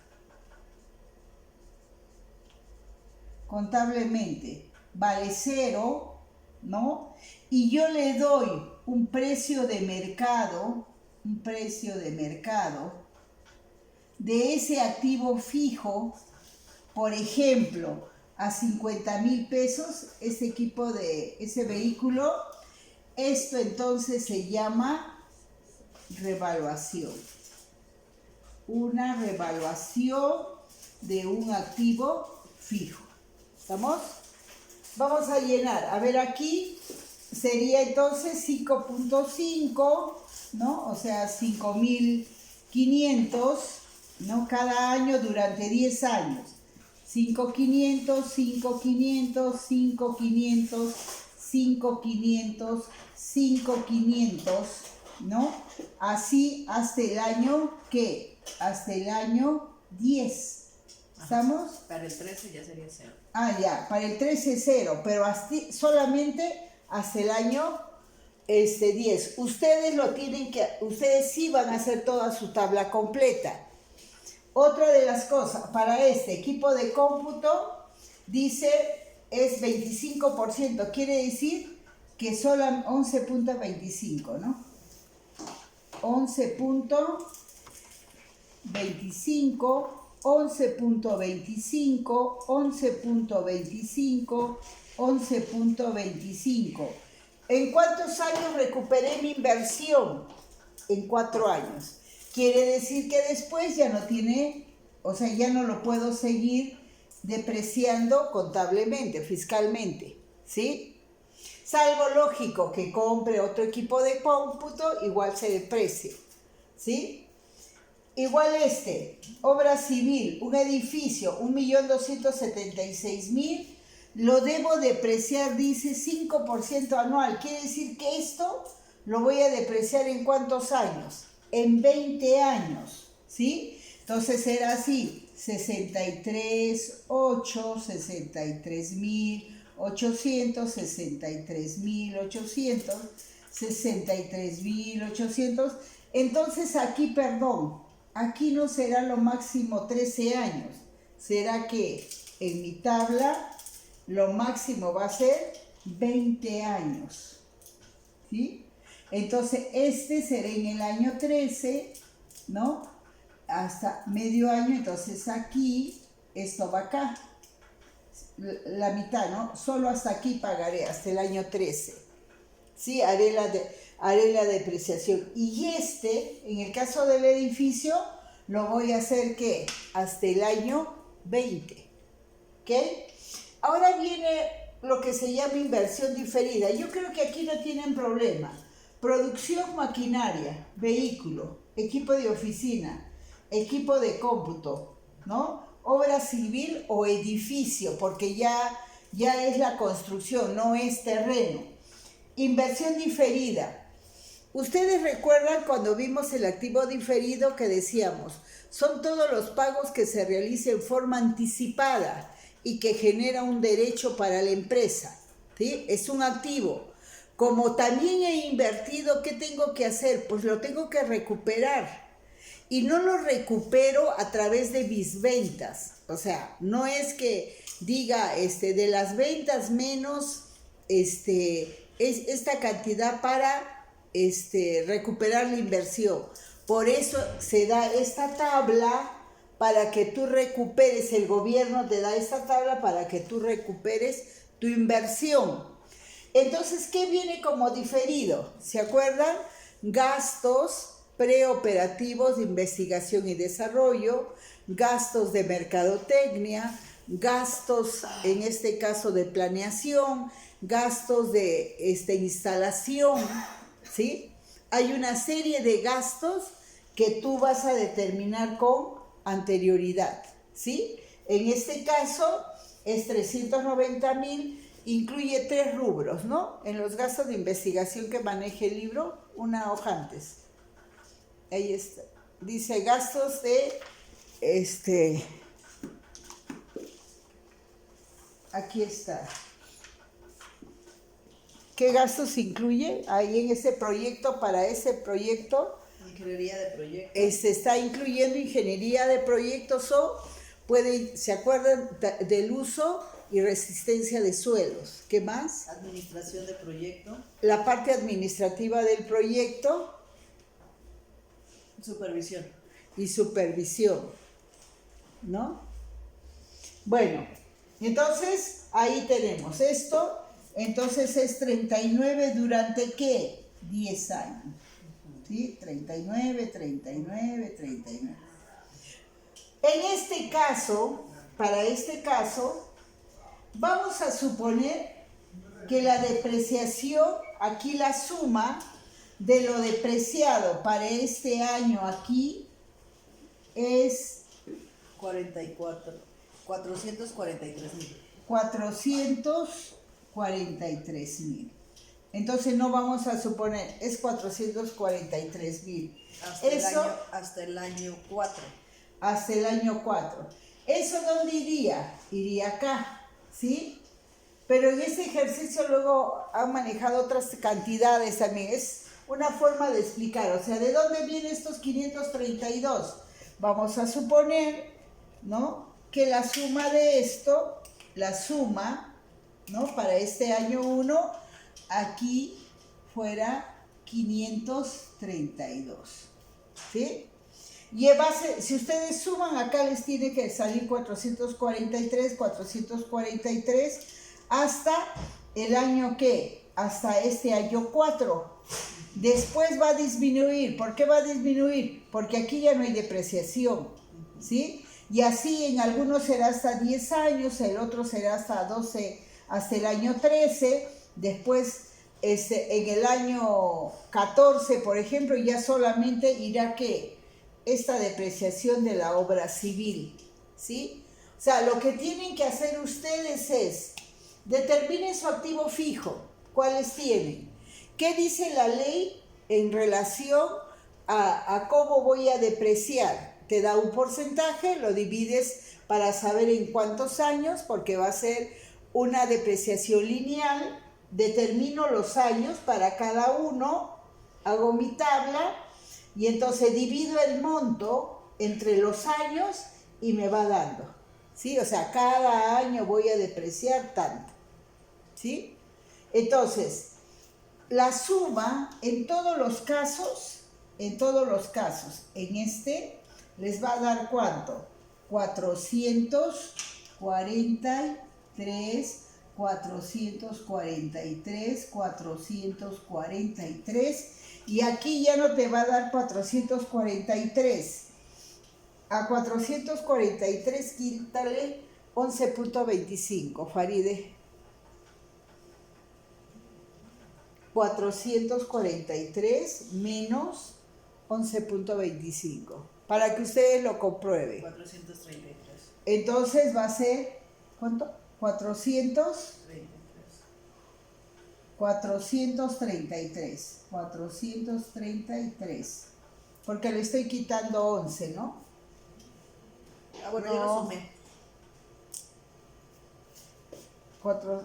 vale cero, ¿no? Y yo le doy un precio de mercado de ese activo fijo, por ejemplo, a 50,000 pesos, ese vehículo, esto entonces se llama revaluación. Una revaluación de un activo fijo. ¿Estamos? Vamos a llenar. A ver, aquí sería entonces 5.5, ¿no? O sea, 5,500, ¿no? Cada año durante 10 años. 5,500, 5,500, 5,500, 5,500, 5,500, ¿no? Así hasta el año, ¿qué? Hasta el año 10. ¿Estamos? Para el 13 ya sería cero. Ah, ya, para el 13 cero, pero solamente hasta el año 10. Ustedes sí van a hacer toda su tabla completa. Otra de las cosas, para este equipo de cómputo, dice es 25%, quiere decir que solo 11.25, ¿no? 11.25, 11.25, 11.25, 11.25. ¿En cuántos años recuperé mi inversión? En 4 años. Quiere decir que después ya no tiene, o sea, ya no lo puedo seguir depreciando contablemente, fiscalmente, ¿sí? Salvo lógico que compre otro equipo de cómputo, igual se deprecie, ¿sí? Igual obra civil, un edificio, 1.276.000, lo debo depreciar, dice 5% anual. Quiere decir que esto lo voy a depreciar ¿en cuántos años? En 20 años, ¿sí? Entonces será así, 63,8, 63,800, 63,800, 63,800. Entonces aquí, perdón, aquí no será lo máximo 13 años. Será que en mi tabla lo máximo va a ser 20 años, ¿sí? Entonces, será en el año 13, ¿no? Hasta medio año, entonces aquí esto va acá, la mitad, ¿no? Solo hasta aquí pagaré, hasta el año 13. ¿Sí? Haré la depreciación. Y en el caso del edificio, lo voy a hacer, ¿qué? Hasta el año 20. ¿Ok? Ahora viene lo que se llama inversión diferida. Yo creo que aquí no tienen problema. Producción maquinaria, vehículo, equipo de oficina, equipo de cómputo, ¿no? Obra civil o edificio, porque ya es la construcción, no es terreno. Inversión diferida. Ustedes recuerdan cuando vimos el activo diferido que decíamos, son todos los pagos que se realizan en forma anticipada y que genera un derecho para la empresa, ¿sí? Es un activo. Como también he invertido, ¿qué tengo que hacer? Pues lo tengo que recuperar. Y no lo recupero a través de mis ventas. O sea, no es que diga de las ventas menos es esta cantidad para recuperar la inversión. Por eso se da esta tabla para que tú recuperes, el gobierno te da esta tabla para que tú recuperes tu inversión. Entonces, ¿qué viene como diferido? ¿Se acuerdan? Gastos preoperativos de investigación y desarrollo, gastos de mercadotecnia, gastos, en este caso, de planeación, gastos de instalación, ¿sí? Hay una serie de gastos que tú vas a determinar con anterioridad, ¿sí? En este caso es 390,000, incluye 3 rubros, ¿no? En los gastos de investigación que maneje el libro, una hoja antes. Ahí está. Dice gastos de, aquí está. ¿Qué gastos incluye? Ahí en ese proyecto, para ese proyecto. Ingeniería de proyectos. Se está incluyendo ingeniería de proyectos o ¿se acuerdan del uso y resistencia de suelos? ¿Qué más? Administración de proyecto. La parte administrativa del proyecto. Supervisión. Y supervisión, ¿no? Bueno, entonces ahí tenemos esto. Entonces es 39 durante ¿qué? 10 años. ¿Sí? 39. En este caso, para este caso, vamos a suponer que la depreciación, aquí la suma de lo depreciado para este año aquí es 443,000. 443,000. Entonces no vamos a suponer, es 443,000. Hasta el año 4. Hasta el año 4. ¿Eso dónde iría? Iría acá, ¿sí? Pero en este ejercicio luego han manejado otras cantidades también. Es una forma de explicar, o sea, ¿de dónde vienen estos 532? Vamos a suponer, ¿no? Que la suma de esto, la suma, ¿no? Para este año 1, aquí fuera 532, ¿sí? Y en base, si ustedes suman, acá les tiene que salir 443, hasta el año ¿qué? Hasta este año 4. Después va a disminuir. ¿Por qué va a disminuir? Porque aquí ya no hay depreciación, ¿sí? Y así en algunos será hasta 10 años, el otro será hasta 12, hasta el año 13. Después, en el año 14, por ejemplo, ya solamente irá ¿qué? Esta depreciación de la obra civil, ¿sí? O sea, lo que tienen que hacer ustedes es, determinen su activo fijo, ¿cuáles tienen? ¿Qué dice la ley en relación a cómo voy a depreciar? Te da un porcentaje, lo divides para saber en cuántos años, porque va a ser una depreciación lineal, determino los años para cada uno, hago mi tabla, y entonces divido el monto entre los años y me va dando, ¿sí? O sea, cada año voy a depreciar tanto, ¿sí? Entonces, la suma en todos los casos, en este les va a dar ¿cuánto? 443, 443, 443, y aquí ya no te va a dar 443. A 443 quítale 11.25, Faride. 443 menos 11.25, para que ustedes lo comprueben. 433. Entonces va a ser, ¿cuánto? 433, porque le estoy quitando 11, ¿no? Ah, bueno, yo lo sumé. 4,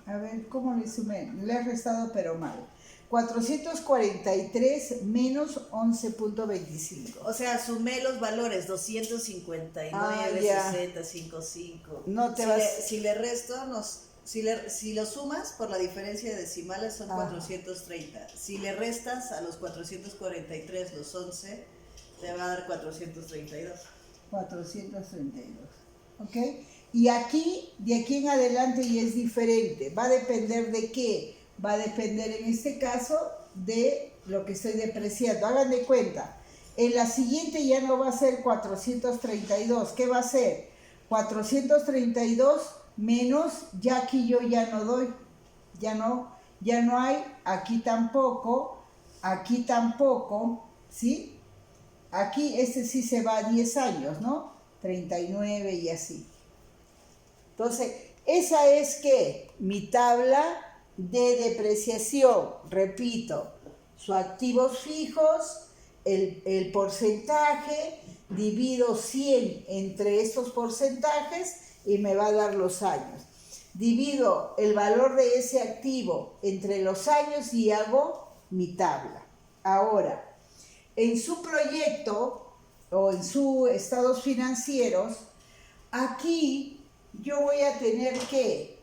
a ver, ¿cómo le sumé? Le he restado pero mal. 443 menos 11.25. O sea, sumé los valores 259, 60, 55. No te si le resto, si lo sumas por la diferencia de decimales son 430. Si le restas a los 443 los 11, te va a dar 432. 432. ¿Ok? Y aquí, de aquí en adelante ya es diferente. Va a depender de qué. Va a depender en este caso de lo que estoy depreciando. Hagan de cuenta. En la siguiente ya no va a ser 432. ¿Qué va a ser? 432 menos, ya aquí yo ya no doy. Ya no hay. Aquí tampoco. Aquí tampoco. ¿Sí? Aquí este sí se va a 10 años, ¿no? 39 y así. Entonces, esa es que mi tabla de depreciación, repito, sus activos fijos, el porcentaje, divido 100 entre estos porcentajes y me va a dar los años. Divido el valor de ese activo entre los años y hago mi tabla. Ahora, en su proyecto o en sus estados financieros, aquí yo voy a tener que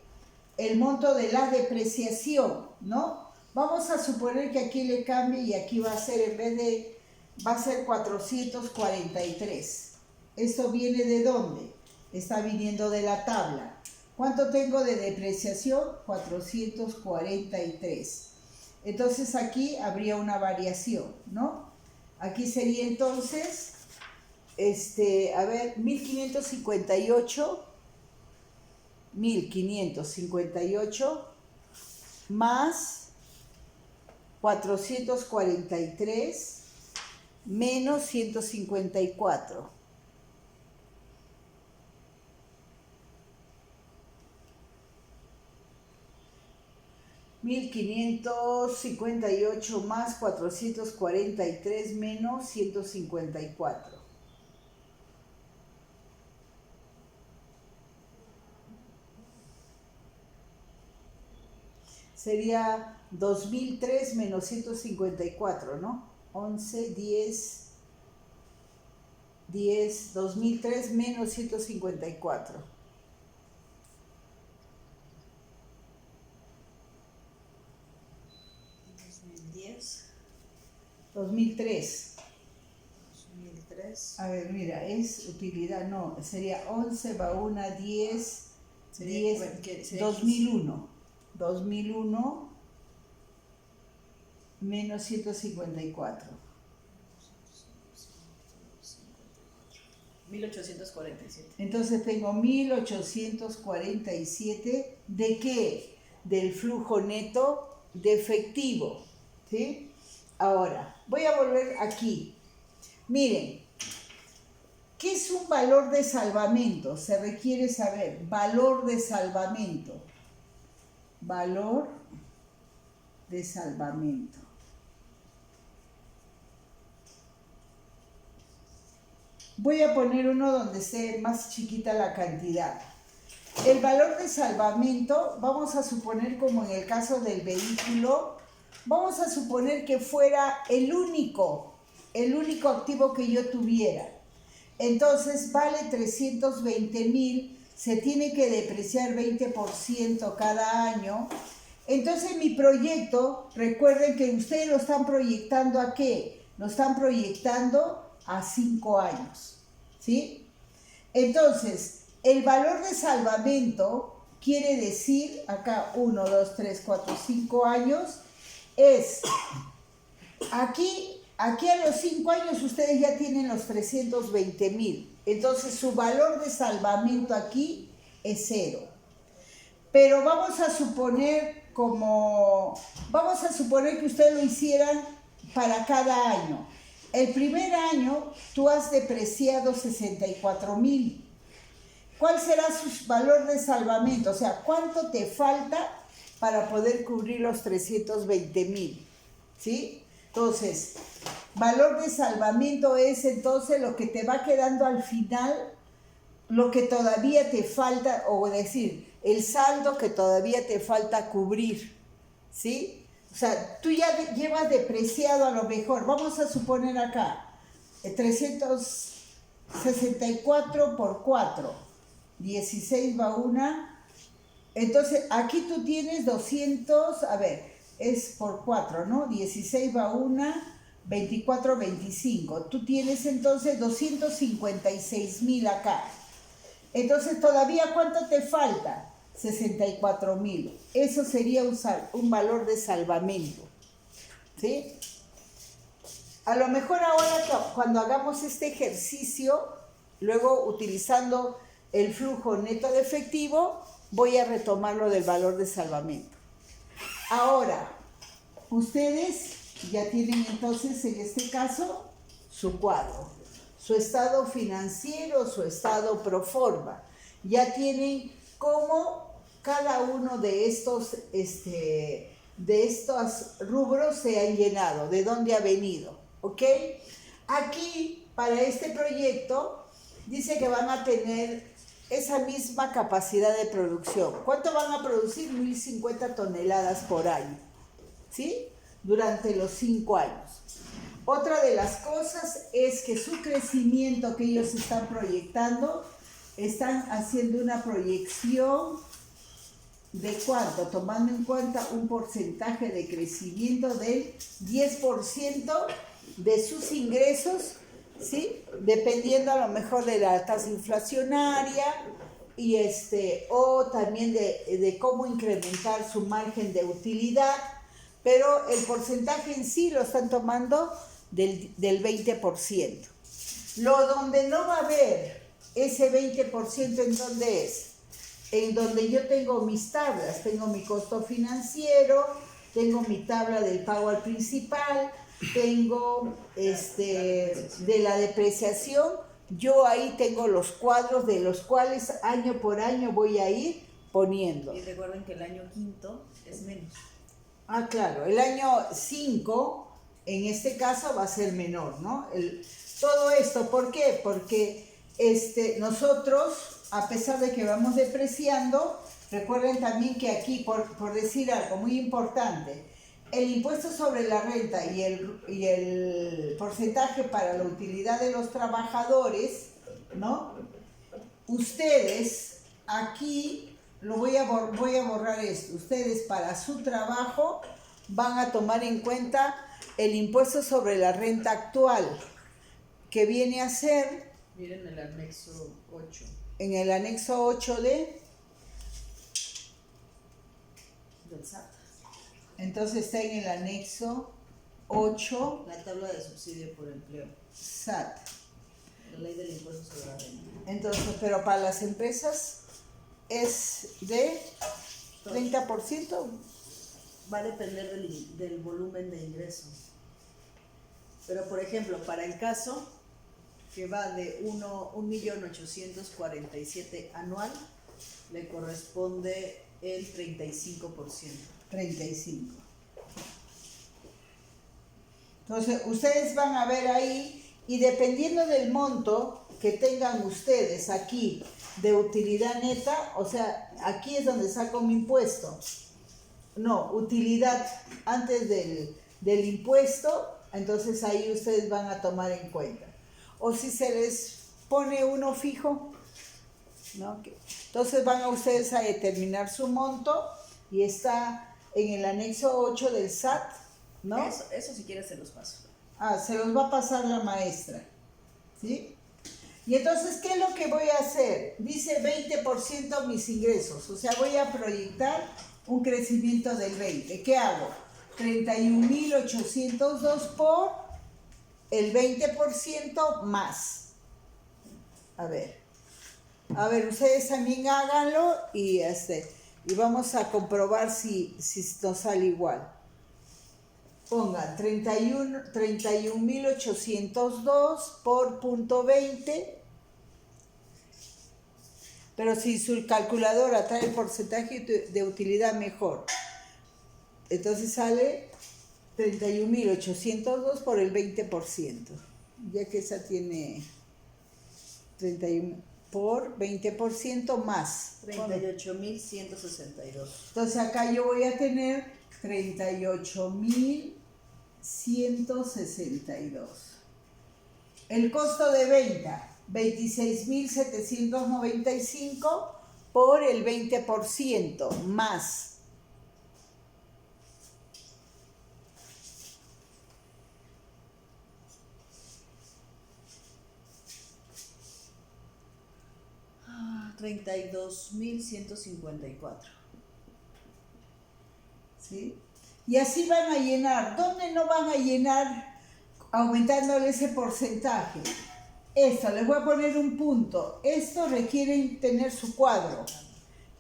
el monto de la depreciación, ¿no? Vamos a suponer que aquí le cambie y aquí va a ser, en vez de, va a ser 443. ¿Esto viene de dónde? Está viniendo de la tabla. ¿Cuánto tengo de depreciación? 443. Entonces aquí habría una variación, ¿no? Aquí sería entonces, a ver, 1558 más 443 menos 154. $1,558 más 443 menos 154. Sería 2003 menos 154, ¿no? 11, 10, 2003 menos 154. 2003. A ver, mira, es utilidad, no, sería 11 va una 10, sería 10, 2001. 2001 menos 154. 1847. Entonces tengo 1847, ¿de qué? Del flujo neto de efectivo, ¿sí? Ahora, voy a volver aquí. Miren, ¿qué es un valor de salvamento? Se requiere saber, valor de salvamento. Valor de salvamento. Voy a poner uno donde esté más chiquita la cantidad. El valor de salvamento, vamos a suponer como en el caso del vehículo, vamos a suponer que fuera el único activo que yo tuviera. Entonces vale 320,000, se tiene que depreciar 20% cada año. Entonces mi proyecto, recuerden que ustedes lo están proyectando ¿a qué? Lo están proyectando a 5 años, ¿sí? Entonces, el valor de salvamento quiere decir, acá 1, 2, 3, 4, 5 años, es, aquí a los 5 años ustedes ya tienen los 320,000. Entonces, su valor de salvamento aquí es 0. Pero vamos a suponer que ustedes lo hicieran para cada año. El primer año tú has depreciado 64,000. ¿Cuál será su valor de salvamento? O sea, ¿cuánto te falta para poder cubrir los 320,000? ¿Sí? Entonces, valor de salvamento es entonces lo que te va quedando al final, lo que todavía te falta, o decir, el saldo que todavía te falta cubrir, ¿sí? O sea, tú ya llevas depreciado a lo mejor, vamos a suponer acá, 364 por 4, 16 va una, entonces aquí tú tienes 200, a ver, es por 4, ¿no? 16 va una, 24, 25, tú tienes entonces 256,000 acá. Entonces, ¿todavía cuánto te falta? 64,000. Eso sería un valor de salvamento. ¿Sí? A lo mejor ahora cuando hagamos este ejercicio, luego utilizando el flujo neto de efectivo, voy a retomar lo del valor de salvamento. Ahora, ustedes ya tienen entonces en este caso su cuadro, su estado financiero, su estado pro forma. Ya tienen cómo cada uno de estos rubros se han llenado, de dónde ha venido, ¿ok? Aquí, para este proyecto, dice que van a tener esa misma capacidad de producción. ¿Cuánto van a producir? 1,050 toneladas por año, ¿sí? Durante los 5 años. Otra de las cosas es que su crecimiento que ellos están proyectando, están haciendo una proyección de cuánto, tomando en cuenta un porcentaje de crecimiento del 10% de sus ingresos, ¿sí? Dependiendo a lo mejor de la tasa inflacionaria y o también de cómo incrementar su margen de utilidad, pero el porcentaje en sí lo están tomando del 20%. Lo donde no va a haber ese 20%, ¿en dónde es? En donde yo tengo mis tablas, tengo mi costo financiero, tengo mi tabla del pago al principal, tengo de la depreciación, yo ahí tengo los cuadros de los cuales año por año voy a ir poniendo. Y recuerden que el año quinto es menos. Ah, claro, el año 5 en este caso va a ser menor, ¿no? Todo esto, ¿por qué? Porque nosotros, a pesar de que vamos depreciando, recuerden también que aquí, por decir algo muy importante, el impuesto sobre la renta y el porcentaje para la utilidad de los trabajadores, ¿no? Ustedes, aquí, voy a borrar esto, ustedes para su trabajo van a tomar en cuenta el impuesto sobre la renta actual, que viene a ser... Miren el anexo 8. En el anexo 8 del SAT. Entonces está en el anexo 8. La tabla de subsidio por empleo. SAT. La ley del impuesto sobre la renta. Entonces, pero para las empresas es de 30%. Va a depender del volumen de ingreso. Pero, por ejemplo, para el caso que va de 1.847.000 anual, le corresponde el 35%. 35. Entonces, ustedes van a ver ahí, y dependiendo del monto que tengan ustedes aquí de utilidad neta, o sea, aquí es donde saco mi impuesto. No, utilidad antes del impuesto, entonces ahí ustedes van a tomar en cuenta. O si se les pone uno fijo, ¿no? Entonces van a ustedes a determinar su monto y está en el anexo 8 del SAT, ¿no? Eso si quieres se los paso. Se los va a pasar la maestra, ¿sí? Y entonces, ¿qué es lo que voy a hacer? Dice 20% mis ingresos, o sea, voy a proyectar un crecimiento del 20%. ¿Qué hago? 31.802 por el 20% más. A ver, ustedes también háganlo y vamos a comprobar si nos sale igual. Pongan 31.802 por punto 20, pero si su calculadora trae el porcentaje de utilidad mejor. Entonces sale 31.802 por el 20%, ya que esa tiene 31 por 20% más. 38.162. Entonces acá yo voy a tener 38.162. El costo de venta, 26.795 por el 20% más. Ah, 32.154. ¿Sí? Y así van a llenar. ¿Dónde no van a llenar aumentándole ese porcentaje? Esto, les voy a poner un punto. Esto requieren tener su cuadro.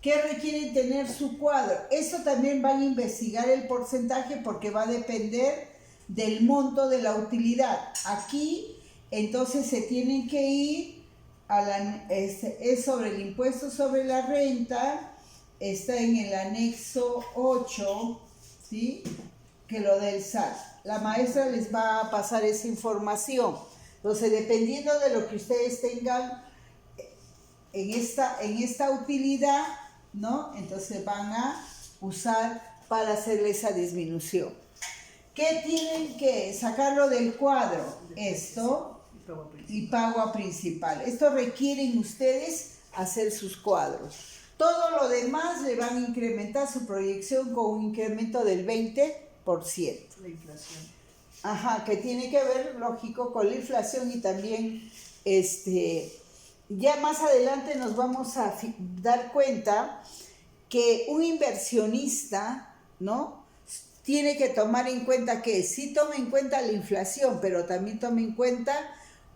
¿Qué requieren tener su cuadro? Esto también van a investigar el porcentaje porque va a depender del monto de la utilidad. Aquí, entonces, se tienen que ir es sobre el impuesto sobre la renta, está en el anexo 8, ¿sí? Que lo del SAT. La maestra les va a pasar esa información. Entonces, dependiendo de lo que ustedes tengan en esta utilidad, ¿no? Entonces van a usar para hacerle esa disminución. ¿Qué tienen que sacarlo del cuadro? Esto y pago a principal. Esto requieren ustedes hacer sus cuadros. Todo lo demás le van a incrementar su proyección con un incremento del 20%. La inflación. Ajá, que tiene que ver, lógico, con la inflación y también, ya más adelante nos vamos a dar cuenta que un inversionista, ¿no? Tiene que tomar en cuenta que sí toma en cuenta la inflación, pero también toma en cuenta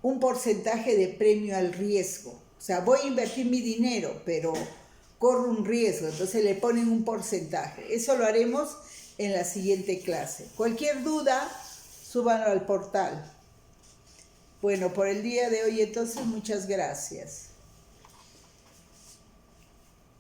un porcentaje de premio al riesgo. O sea, voy a invertir mi dinero, pero corro un riesgo, entonces le ponen un porcentaje. Eso lo haremos en la siguiente clase. Cualquier duda, súbanlo al portal. Bueno, por el día de hoy entonces, muchas gracias.